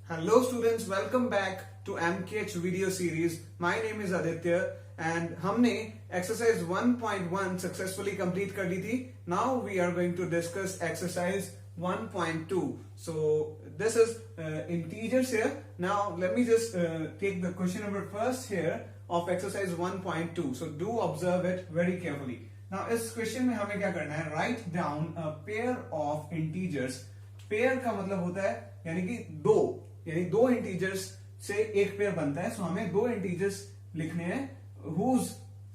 Hello students, welcome back to MKH video series. My name is Aditya and हमने exercise 1.1 successfully complete कर ली थी. Now we are going to discuss exercise 1.2. So this is integers here. Now let me just take the question number first here of exercise 1.2. So do observe it very carefully. Now इस question में हमें क्या करना है? Write down a pair of integers. Pair का मतलब होता है यानी कि दो इंटीजर्स से एक पेयर बनता है. सो हमें दो इंटीजर्स लिखने हैं whose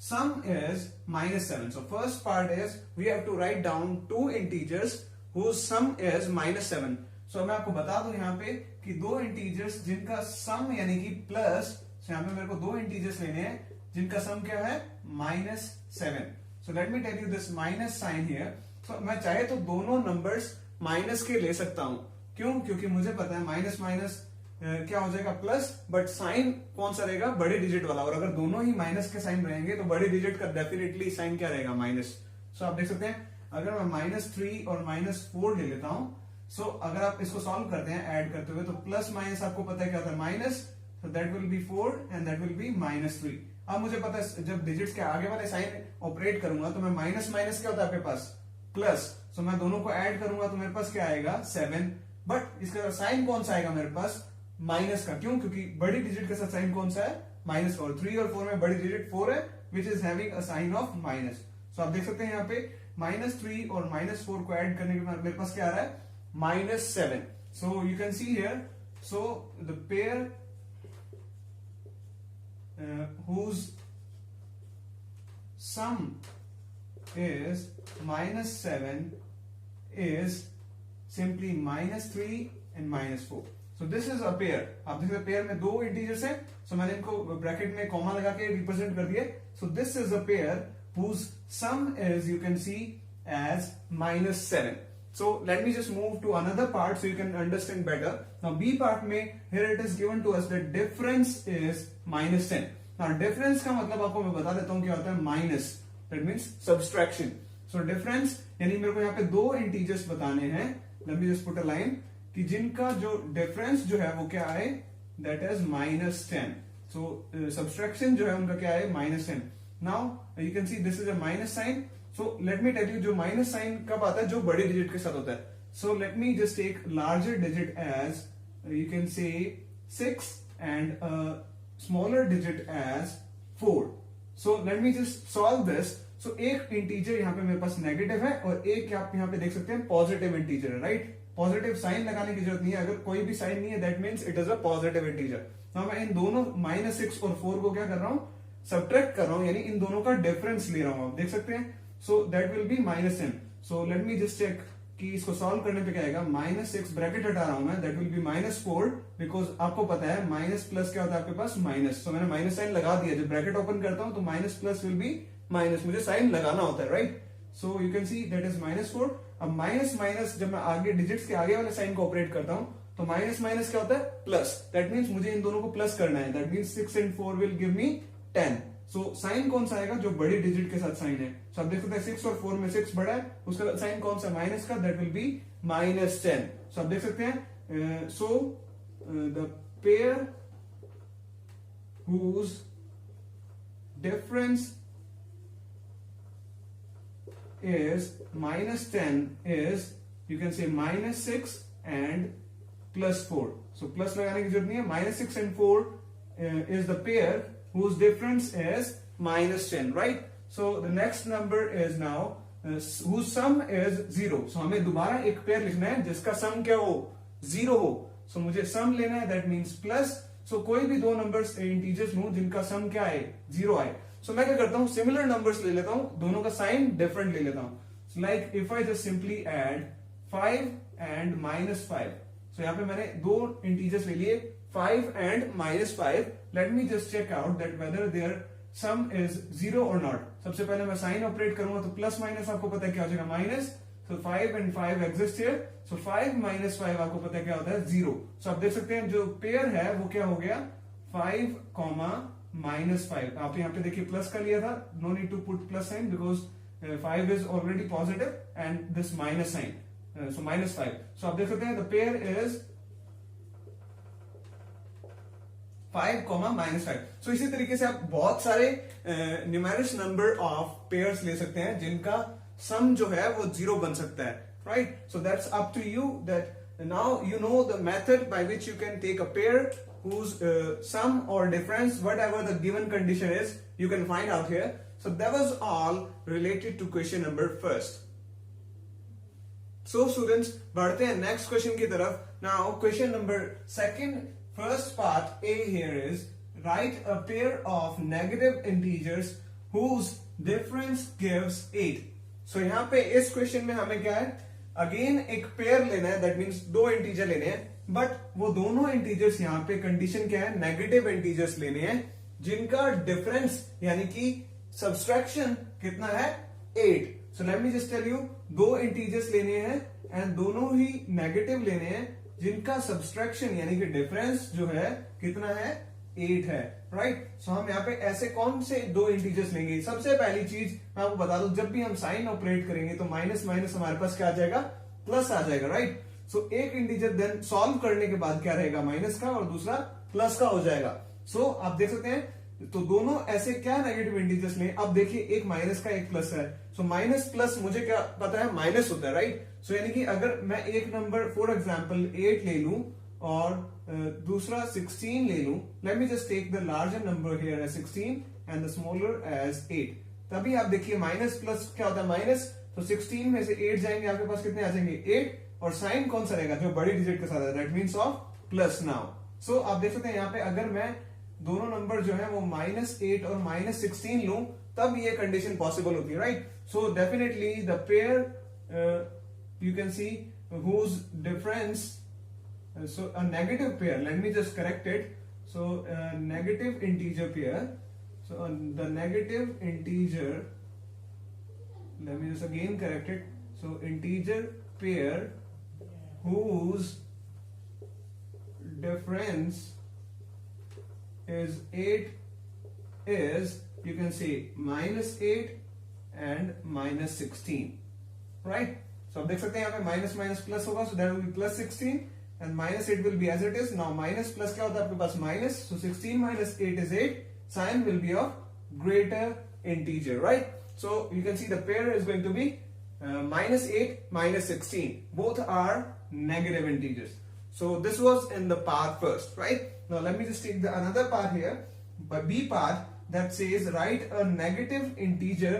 sum is -7. So first part is we have to write down two integers whose sum is -7. So मैं आपको बता दूं यहाँ पे कि दो इंटीजर्स जिनका सम यानी कि प्लस. so यहाँ पे मेरे को दो इंटीजर्स लेने हैं जिनका सम क्या है -7. So let me tell you this minus sign here. So मैं चाहे तो दोनों नंबर्स माइनस के ले सकता हूं. क्यों? क्योंकि मुझे पता है माइनस माइनस क्या हो जाएगा प्लस, बट साइन कौन सा रहेगा? बड़े डिजिट वाला. और अगर दोनों ही माइनस के साइन रहेंगे तो बड़े डिजिट का डेफिनेटली साइन क्या रहेगा? माइनस. सो आप देख सकते हैं अगर मैं -3 और -4 ले लेता हूं. सो अगर आप इसको सॉल्व करते हैं ऐड करते हुए तो प्लस माइनस आपको पता है क्या होता है? Minus. So that will B 4 and that will B -3. अब मुझे पता है जब डिजिट्स के आगे वाले साइन ऑपरेट करूंगा तो मैं माइनस माइनस क्या होता है आपके पास? प्लस. सो मैं दोनों को ऐड करूंगा तो मेरे पास क्या आएगा? 7. बट इसका साइन कौन सा आएगा मेरे पास? माइनस का. क्यों? क्योंकि बड़ी डिजिट के साथ साइन कौन सा है? माइनस का. और 3 और 4 में बड़ी डिजिट 4 है which is having a sign of minus. So आप देख सकते हैं यहाँ पे -3 और -4 को ऐड करने के बाद मेरे पास क्या आ रहा है? -7. सो you can see here. So the pair whose sum is -7 is simply -3 and -4. So this is a pair. आप देखिए पेयर में दो इंटीजर्स हैं. सो मैंने इनको ब्रैकेट में कॉमा लगा के रिप्रेजेंट कर दिए. So this is a pair whose sum is you can see as -7. So let me just move to another part so you can understand better. Now B part में here it is given to us that difference is -10. Now difference का मतलब आपको मैं बता देता हूं क्या होता है? Minus. That means subtraction. So difference यानी मेरे को यहाँ पे दो इंटीजर्स बताने हैं. Let me just put a line कि जिनका जो डिफरेंस जो है वो क्या है? That is -10. So subtraction जो है उनका क्या है? -10. Now you can see this is a minus sign. So let me tell you जो माइनस साइन कब आता है? जो बड़े डिजिट के साथ होता है. So let me just take larger digit as you can say 6 and a smaller digit as 4. So let me just solve this. So एक इंटीजर यहाँ पे मेरे पास नेगेटिव है और एक आप यहाँ पे देख सकते हैं पॉजिटिव इंटीजर है. राइट? पॉजिटिव साइन लगाने की जरूरत नहीं है. अगर कोई भी साइन नहीं है that means it is a positive integer. तो मैं इन दोनों -6 और 4 को क्या कर रहा हूं? सब्ट्रैक्ट कर रहा हूं. यानी इन दोनों का डिफरेंस ले रहा हूं. आप देख सकते हैं. So that will be -10. So let me just check कि इसको सॉल्व करने पे क्या आएगा? -6 ब्रैकेट हटा रहा हूं मैं. दैट विल बी -4 बिकॉज आपको पता है माइनस प्लस क्या होता है आपके पास? माइनस. तो मैंने माइनस साइन लगा दिया. जब ब्रैकेट ओपन करता हूं तो minus plus will be minus. मुझे साइन लगाना होता है. Right? So you can see that is -4. अब माइनस माइनस जब मैं आगे डिजिट्स के आगे वाले साइन को ऑपरेट करता हूं तो माइनस माइनस क्या होता है? प्लस. दैट मीन्स मुझे इन दोनों को प्लस करना है. That means 6 and 4 will give me 10. So sine कौन सा आएगा? जो बड़ी डिजिट के साथ साइन है. सो आप देख सकते हैं 6 और 4 में 6 बड़ा है. उसका साइन कौन सा? माइनस का. That will be -10. सो आप देख सकते हैं. सो the pair whose difference is -10 is you can say -6 and +4. So plus लगाने की जरूरत नहीं है. -6 and 4 is the pair whose difference is -10. Right? So the next number is now whose sum is 0. So हमें दोबारा एक पेयर लिखना है जिसका सम क्या हो? 0 हो. So मुझे सम लेना है. That means plus. सो कोई भी दो नंबर्स इंटीजर्स लूं जिनका सम क्या आए? 0 आए. सो मैं क्या करता हूं? सिमिलर नंबर्स ले लेता हूं. दोनों का साइन डिफरेंट ले लेता हूं. Like if I just simply add 5 and -5. सो यहाँ पे मैंने दो इंटीजर्स ले लिए 5 and -5. Let me just check out that whether there sum is 0 और नॉट. सबसे पहले मैं साइन ऑपरेट करूंगा तो प्लस माइनस आपको पता है क्या हो जाएगा? Minus. So 5 and 5 exist here. So 5 minus 5 आपको पता है क्या होता है? 0. So आप देख सकते हैं जो पेयर है वो क्या हो गया? 5, -5. आप यहाँ पे देखिए प्लस का लिया था. No need to put plus sign because 5 is already positive and this minus sign. So -5. So आप देख सकते हैं the pair is 5, सो इसी तरीके से आप बहुत सारे न्यूमेरिक नंबर ऑफ पेयर्स ले सकते हैं जिनका सम जो है वो 0 बन सकता है, right? So that's up to you that now you know the method by which you can take a pair whose sum or difference, whatever the given condition is, you can find out here. So that was all related to question number first. So students, बढ़ते हैं next question की तरफ. Now question number second, first part A here is write a pair of negative integers whose difference gives 8. So यहाँ पे इस question में हमें क्या है, अगेन एक पेयर लेना है, दैट मीन्स दो इंटीजर लेने हैं, बट वो दोनों इंटीजर्स यहाँ पे कंडीशन क्या है, नेगेटिव इंटीजर्स लेने हैं जिनका डिफरेंस यानी कि सब्सट्रैक्शन कितना है, 8. So let me just tell you, दो इंटीजर्स लेने हैं एंड दोनों ही नेगेटिव लेने हैं जिनका सब्सट्रैक्शन यानी कि डिफरेंस जो है कितना है, 8 है, राइट? सो हम यहाँ पे ऐसे कौन से दो इंटीजर्स लेंगे? सबसे पहली चीज मैं आपको बता दूं, जब भी हम साइन ऑपरेट करेंगे तो माइनस माइनस हमारे पास क्या आ जाएगा, प्लस आ जाएगा, राइट? सो एक इंटीजर देन सॉल्व करने के बाद क्या रहेगा, माइनस का, और दूसरा प्लस का हो जाएगा. सो आप देख सकते हैं, तो दोनों ऐसे क्या नेगेटिव इंटीजर्स लें. अब देखिए, एक माइनस का एक प्लस है, सो माइनस प्लस मुझे क्या पता है, माइनस होता है, राइट? सो यानी कि अगर मैं एक नंबर फॉर एग्जाम्पल 8 ले लूं और दूसरा 16 ले लूं, let me just take the larger number here as 16 and the smaller as 8. तभी आप देखिए माइनस प्लस क्या होता है, माइनस. तो 16 में से 8 जाएंगे, आपके पास कितने आ जाएंगे, 8, और साइन कौन सा रहेगा, जो बड़ी डिजिट के साथ है, that means of plus. Now so आप देख सकते हैं यहाँ पे, अगर मैं दोनों नंबर जो है वो -8 और -16 लूं, तब ये कंडीशन पॉसिबल होती है, right? So definitely the pair you can see whose difference, so a negative pair, let me just correct it. So negative integer pair, so the negative integer, let me just again correct it. So integer pair whose difference is 8 is, you can say -8 and -16, right? So आप देख सकते हैं यहाँ पे minus minus plus होगा, so that will be +16 and -8 will be as it is. Now minus plus क्या होता है आपके पास, minus. So 16 minus 8 is 8. Sign will be of greater integer, right? So you can see the pair is going to be -8 -16. Both are negative integers. So this was in the part first, right? Now let me just take the another part here, but B part, that says write a negative integer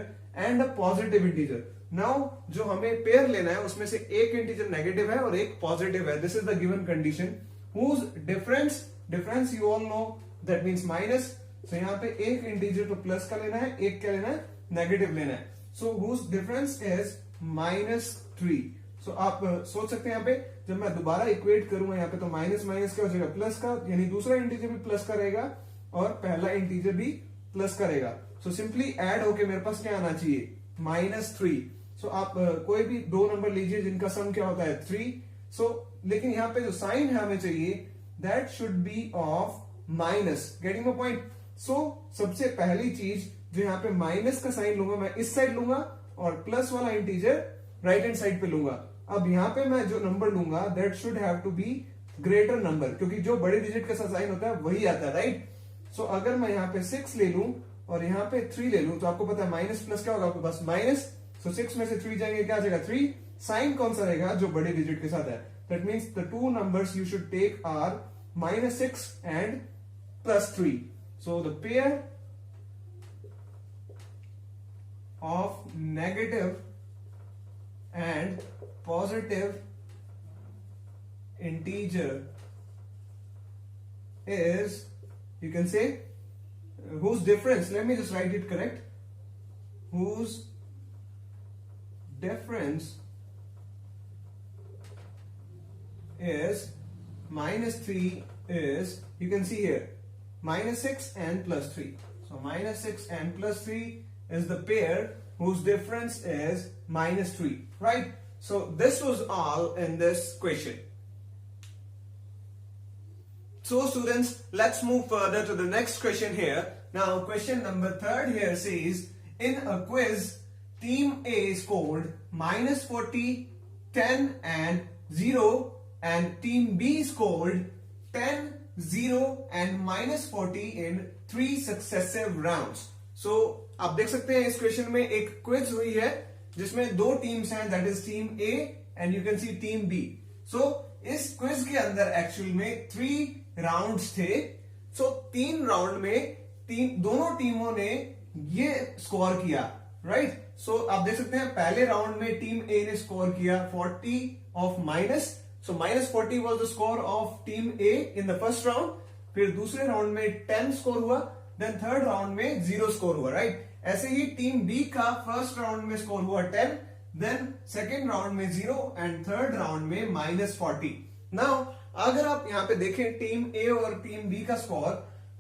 and a positive integer. Now जो हमें pair लेना है उसमें से एक integer negative है और एक पॉजिटिव है. This is the given condition. Whose difference you all know, that means minus. So यहाँ पे एक इंटीजर तो प्लस का लेना है, एक क्या लेना है, नेगेटिव लेना है. सो हुज डिफरेंस इज -3. सो आप सोच सकते हैं यहाँ पे, जब मैं दोबारा इक्वेट करूंगा यहाँ पे, तो माइनस माइनस क्या हो जाएगा, प्लस का, यानी दूसरा इंटीजर भी प्लस का रहेगा और पहला इंटीजर भी प्लस का रहेगा. सो सिंपली एड होके मेरे पास क्या आना चाहिए, -3. सो आप कोई भी दो नंबर लीजिए जिनका सम क्या होता है, 3. सो लेकिन यहाँ पे जो साइन है हमें चाहिए, that should be of minus. Getting my point? So सबसे पहली चीज जो यहाँ पे माइनस का साइन लूंगा, मैं इस साइड लूंगा और प्लस वाला इंटीजर राइट हैंड साइड पे लूंगा. अब यहाँ पे मैं जो नंबर लूंगा, that should have to be greater number, क्योंकि जो बड़ी डिजिट के साथ साइन होता है वही आता है, राइट? सो अगर मैं यहाँ पे 6 ले लूं और यहाँ पे 3 ले लूं, तो आपको पता है माइनस प्लस क्या होगा आपके पास, माइनस. सो 6 में से 3 जाएंगे, क्या आ जाएगा, 3. साइन कौन सा रहेगा, जो बड़ी डिजिट के साथ है. That means the two numbers you should take are -6 and +3. So the pair of negative and positive integer is, you can say, whose difference, let me just write it correct, whose difference is -3 is, you can see here, -6 and +3. So -6 and +3 is the pair whose difference is -3, right? So this was all in this question. So students, let's move further to the next question here. Now question number 3 here says, in a quiz, team A scored -40, 10 and 0, and team B scored 10, 0 and -40 in 3 successive rounds. So आप देख सकते हैं इस question में एक quiz हुई है जिसमें दो टीम्स हैं, that is team A and you can see team B. So इस क्विज के अंदर एक्चुअल में 3 राउंड्स थे. सो 3 राउंड में दोनों टीमों ने ये स्कोर किया, राइट. सो आप देख सकते हैं पहले राउंड में टीम ए ने स्कोर किया 40 of minus. So -40 was the score of team A in the first round. फिर दूसरे राउंड में 10 स्कोर हुआ, देन थर्ड राउंड में 0 स्कोर हुआ, राइट. ऐसे ही टीम बी का फर्स्ट राउंड में स्कोर हुआ 10, देन सेकेंड राउंड में 0 एंड थर्ड राउंड में -40. नाउ अगर आप यहां पे देखें टीम ए और टीम बी का स्कोर,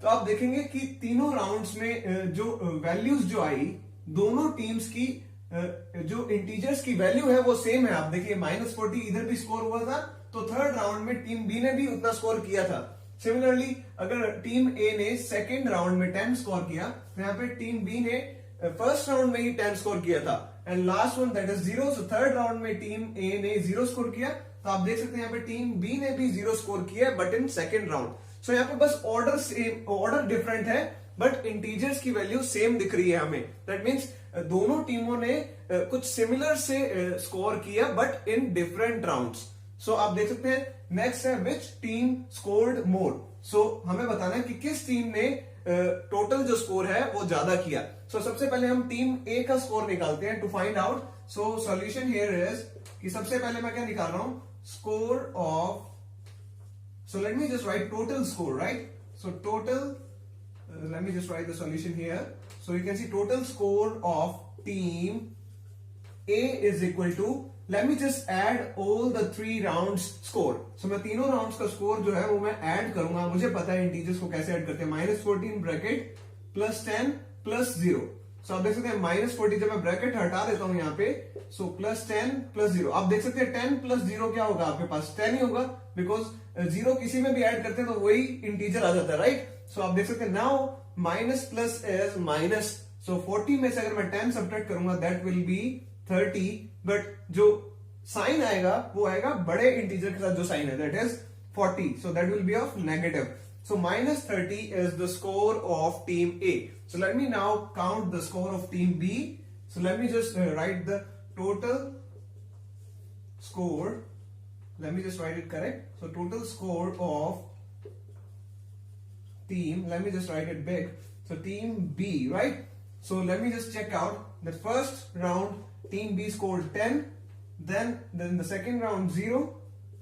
तो आप देखेंगे कि तीनों राउंड्स में जो वैल्यूज जो आई, दोनों टीम्स की जो इंटीजर्स की वैल्यू है वो सेम है. आप देखिए -40 इधर भी स्कोर हुआ था, तो थर्ड राउंड में टीम बी ने भी उतना स्कोर किया था. सिमिलरली अगर टीम ए ने सेकेंड राउंड में 10 स्कोर किया, तो यहाँ पे टीम बी ने फर्स्ट राउंड में ही 10 स्कोर किया था, and last one that is 0. So third round में टीम ए ने 0 स्कोर किया. तो आप देख सकते हैं यहाँ पे टीम बी ने भी 0 स्कोर किया, बट इन सेकेंड राउंड. सो यहाँ पे बस ऑर्डर डिफरेंट है, बट इंटीजर्स की वैल्यू सेम दिख रही है हमें. दैट मीन्स दोनों टीमों ने कुछ सिमिलर से स्कोर किया, बट इन डिफरेंट राउंड्स. सो आप देख सकते हैं नेक्स्ट है विच टीम स्कोर्ड मोर. सो हमें बताना है कि किस टीम ने टोटल जो स्कोर है वो ज्यादा किया. सो सबसे पहले हम टीम ए का स्कोर निकालते हैं to find out. So solution here is कि सबसे पहले मैं क्या निकाल रहा हूं, score of. So let me just write total score, right. So total, let me just write the solution here. So you can see total score of team A is equal to, let me just add all the 3 rounds score. So मैं तीनों rounds का score जो है वो मैं add करूंगा. मुझे पता है इंटीजर्स को कैसे ऐड करते हैं. -14 ब्रैकेट +10 +0. सो आप देख सकते हैं -40 जब मैं ब्रैकेट हटा देता हूं यहाँ पे, सो +10 +0. आप देख सकते हैं 10 + 0 क्या होगा आपके पास, 10 ही होगा, बिकॉज 0 किसी में भी ऐड करते हैं तो वही इंटीजर आ जाता है, राइट. सो आप देख सकते हैं now minus plus is minus. So 40 में से अगर मैं 10 सब्ट्रैक्ट करूंगा दैट विल बी 30, बट जो साइन आएगा वो आएगा बड़े इंटीजर के साथ जो साइन है, that is 40. So that will B of negative. So -30 is the score of team A. So let me now count the score of team B. So let me just write the total score. Let me just write it correct. So total score of team, let me just write it big. So team B, right? So let me just check out the first round team B scored 10, then the second round 0,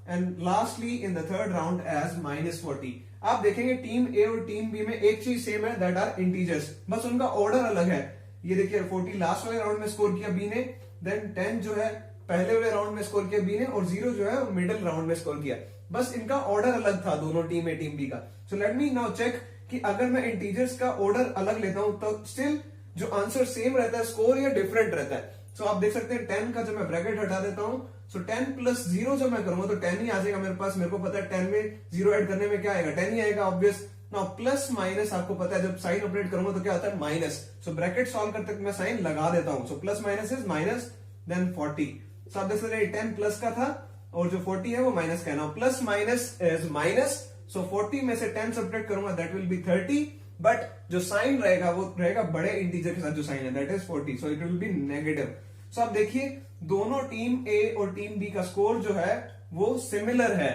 and lastly in the third round as -40. आप देखेंगे team ए और team B में एक चीज same है, that are integers, बस उनका order अलग है. ये देखिए 40 लास्ट वाले राउंड में स्कोर किया बी ने, देन 10 जो है पहले वाले राउंड में स्कोर किया बी ने, और 0 जो है मिडिल राउंड में स्कोर किया. बस इनका ऑर्डर अलग था दोनों टीम ए टीम बी का. So let me now check कि अगर मैं इंटीजर्स का ऑर्डर अलग लेता हूं तो स्टिल जो आंसर सेम रहता है, स्कोर या डिफरेंट रहता है. सो आप देख सकते हैं 10 का जब मैं ब्रैकेट हटा देता हूं, सो 10 + 0 जब मैं करूंगा तो 10 ही आ जाएगा मेरे पास. मेरे को पता है 10 में 0 ऐड करने में क्या आएगा, 10 ही आएगा, ऑब्वियस. नाउ प्लस माइनस आपको पता है जब साइन ऑपरेट करूंगा तो क्या होता है, माइनस. सो ब्रैकेट सॉल्व करते मैं साइन लगा देता हूं. So plus minus is minus, then 40. सो आप देख सकते हैं 10 प्लस का था और जो 40 है वो माइनस का है. Now plus minus is minus. So 40 में से 10 सब्ट्रैक्ट करूंगा दैट विल बी 30, बट जो साइन रहेगा वो रहेगा बड़े इंटीजर के साथ जो साइन है, that is 40. So it will be negative. So आप देखिए दोनों टीम ए और टीम बी का स्कोर जो है वो सिमिलर है.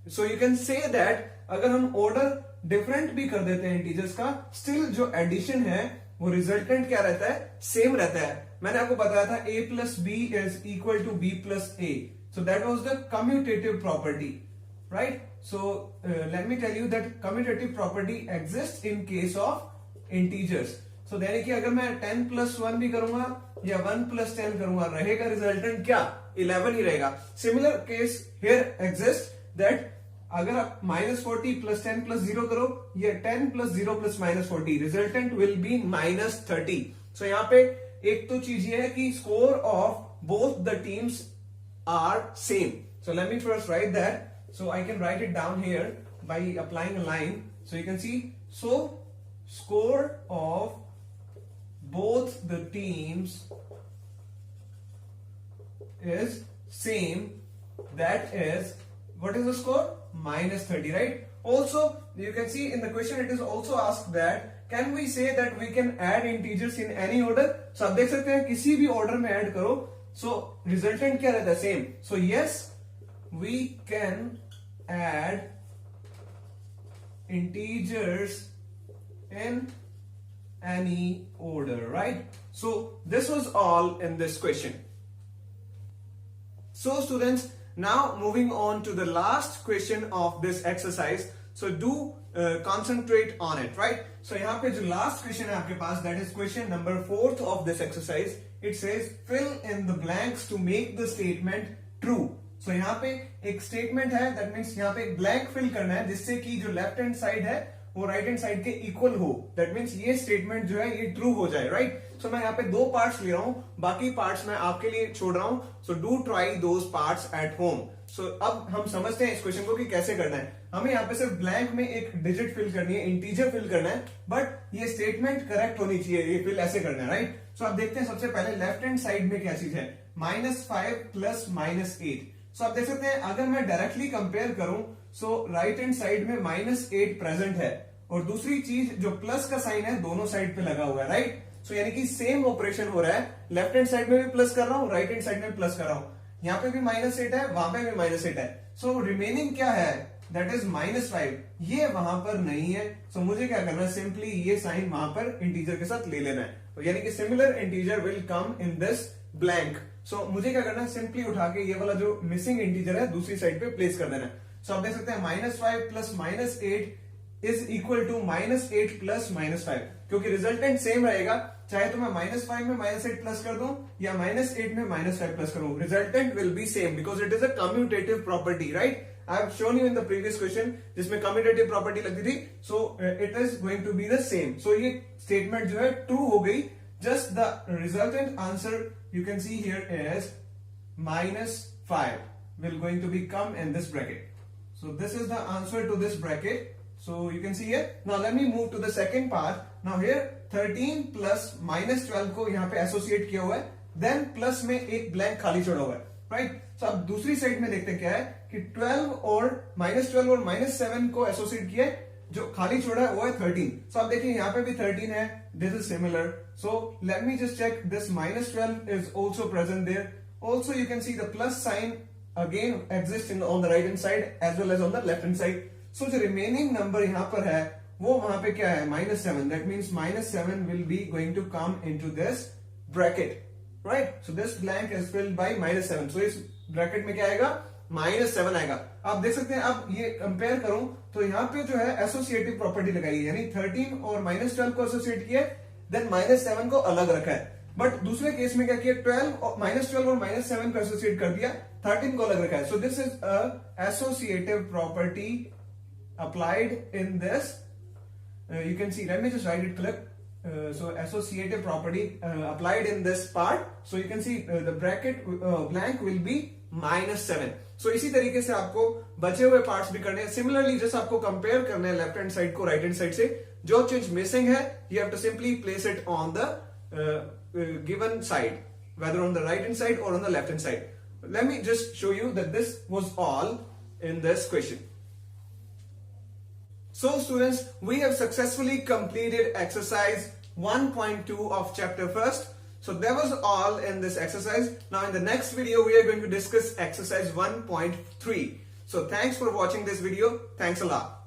सो यू कैन से दैट अगर हम ऑर्डर डिफरेंट भी कर देते हैं इंटीजर्स का, स्टिल जो एडिशन है वो रिजल्टेंट क्या रहता है, सेम रहता है. मैंने आपको बताया था a + b is equal to b + a. So that was the commutative property, right. So let me tell you that commutative property exist in case of integers. So यानी कि अगर मैं 10 + 1 भी करूंगा या 1 + 10 करूंगा, रहेगा रिजल्टेंट क्या, 11 ही रहेगा. Similar case here exist that अगर आप -40 + 10 + 0 करो या 10 + 0 + -40, रिजल्टेंट विल बी -30. सो यहाँ पे एक तो चीज ये है कि score of both the teams are same. So let me first write that. So I can write it down here by applying a line. So you can see, so score of both the teams is same. That is, what is the score? -30, right? Also, you can see in the question it is also asked that can we say that we can add integers in any order? So आप देख सकते हैं किसी भी order में add करो, so resultant क्या रहता है? Same. So yes, we can add integers in any order, right? So this was all in this question. So students, now moving on to the last question of this exercise. So do concentrate on it, right? So यहाँ पे जो last question है आपके पास, that is question number 4 of this exercise. It says fill in the blanks to make the statement true. So यहाँ पे एक statement है, that means यहाँ पे एक blank fill करना है जिससे कि जो left hand side है वो राइट हैंड साइड के इक्वल हो. दैट मींस ये स्टेटमेंट जो है ये ट्रू हो जाए, राइट? सो मैं यहाँ पे 2 पार्ट्स ले रहा हूं, बाकी पार्ट्स मैं आपके लिए छोड़ रहा हूं. So do try those parts at home. So अब हम समझते हैं इस क्वेश्चन को कि कैसे करना है. हमें यहाँ पे सिर्फ ब्लैंक में एक डिजिट फिल करनी है, इंटीजर फिल करना है, बट ये स्टेटमेंट करेक्ट होनी चाहिए. ये फिल ऐसे करना है, राइट? सो आप देखते हैं सबसे पहले लेफ्ट हैंड साइड में क्या चीज है, -5 प्लस -8. सो आप देख सकते हैं अगर मैं डायरेक्टली कंपेयर करूं, सो राइट हैंड साइड में -8 प्रेजेंट है और दूसरी चीज जो प्लस का साइन है दोनों साइड पे लगा हुआ है, राइट? सो यानी कि सेम ऑपरेशन हो रहा है. लेफ्ट हैंड साइड में भी प्लस कर रहा हूं, राइट हैंड साइड में भी प्लस कर रहा हूं. यहाँ पे भी -8 है, वहां पे भी -8 है. सो रिमेनिंग क्या है, दैट इज -5. ये वहां पर नहीं है. सो मुझे क्या करना है, सिंपली ये साइन वहां पर इंटीजर के साथ ले लेना है. तो यानी कि similar integer will come in this blank. So मुझे क्या करना है, सिंपली उठा के ये वाला जो मिसिंग इंटीजर है दूसरी साइड पे प्लेस कर देना है. सो आप देख सकते हैं -5 plus -8 is equal to -8 plus -5. क्योंकि रिजल्टेंट सेम रहेगा, चाहे तो मैं -5 में -8 प्लस कर दूं या -8 में -5 प्लस करूं, resultant will be same because it is a commutative property, right? I have shown you in the previous question जिसमें कम्यूटेटिव प्रॉपर्टी लगती थी. So it is going to be the same. So ये statement जो है true हो गई. Just the resultant answer you can see here is -5 will going to be come in this bracket. So this is the answer to this bracket. So you can see here. Now let me move to the second part. Now here 13 plus -12 को यहाँ पे associate किया हुआ है, then plus में एक blank खाली छोड़ा हुआ है, राइट? सो अब दूसरी साइड में देखते हैं क्या है कि 12 और -12 और -7 को एसोसिएट किया है, जो खाली छोड़ा है वो है 13. सो आप देखिए यहाँ पे भी 13 है, this is similar. So let me just check this -12 is also present there. Also you can see the plus sign again exists on the right hand side as well as on the left hand side. So जो remaining number यहाँ पर है वो वहां पे क्या है, -7. That means -7 will be going to come into this bracket, right? So this blank is filled by -7. So इस bracket में क्या आएगा, -7 आएगा. आप देख सकते हैं, अब ये कंपेयर करूं तो यहाँ पे जो है एसोसिएटिव प्रॉपर्टी लगाई है, यानी 13 और -12 को एसोसिएट किया, देन -7 को अलग रखा है. बट दूसरे केस में क्या किया, -12 और -7 को एसोसिएट कर दिया, 13 को अलग रखा है. So this is a associative property applied in this. You can C, late me just right it click. So associative property applied in this part. So you can see the bracket blank will be -7. So इसी तरीके से आपको बचे हुए parts भी करने हैं. Similarly just आपको कंपेयर करना है लेफ्ट हैंड साइड को राइट हैंड साइड से. जो चीज मिसिंग है you have to simply place it on the given side, whether on the right hand side or on the left hand side. Let me just show you that this was all in this question. So students, we have successfully completed exercise 1.2 of chapter 1. So that was all in this exercise. Now in the next video we are going to discuss exercise 1.3. So thanks for watching this video. Thanks a lot.